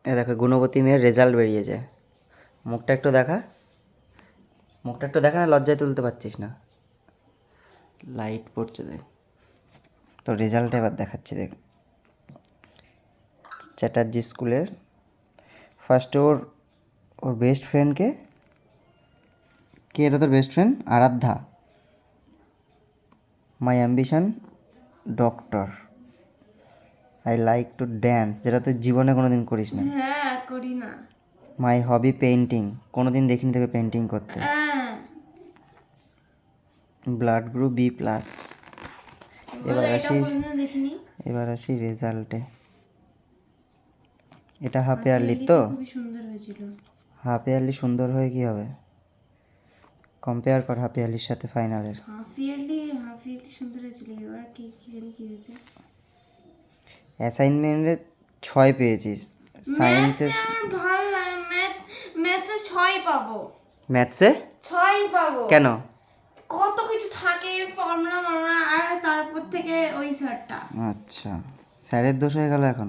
এ দেখো গুণবতী মেয়ের রেজাল্ট বেরিয়েছে। মুখটা একটু দেখা, মুখটা একটু দেখা না, লজ্জায় তুলতে পারছিস না, লাইট পড়ছে দেখ। তো রেজাল্ট এবার দেখাচ্ছি দেখ। চ্যাটার্জি স্কুলের ফার্স্টে ওর ওর বেস্ট ফ্রেন্ডকে, কে এটা তোর best friend? Aradhya. My ambition doctor, I like to dance, যেটা তুই জীবনে কোনো দিন করিস না। হ্যাঁ, করি না। মাই হবি পেন্টিং, কোনো দিন দেখিনি তোকে পেন্টিং করতে। হ্যাঁ, ব্লাড গ্রুপ বি প্লাস। বলো, এটা কোনোদিনও দেখিনি। এবার আসি রেজাল্টে। এটা হাফ হাফ ইয়ারলি ইয়ারলি তো, খুবই সুন্দর হয়েছিল। হাফ ইয়ারলি সুন্দর হয়ে কী হবে, কম্পেয়ার কর হাফ ইয়ারলির সাথে ফাইনালের। হাফ ইয়ারলি সুন্দর হয়েছিল। এবার কি জানি কি হয়েছে। অ্যাসাইনমেন্টে 6 পেয়েছিস, সায়েন্সে ম্যাথসে আমার ভালো লাগে। ম্যাথসে 6 পাবো। ম্যাথসে 6 পাবো। কেন? কত কিছু থাকে, ফর্মুলা আর তারপর থেকে ওই স্যারটা। আচ্ছা, স্যারের দোষ হয়ে গেল এখন।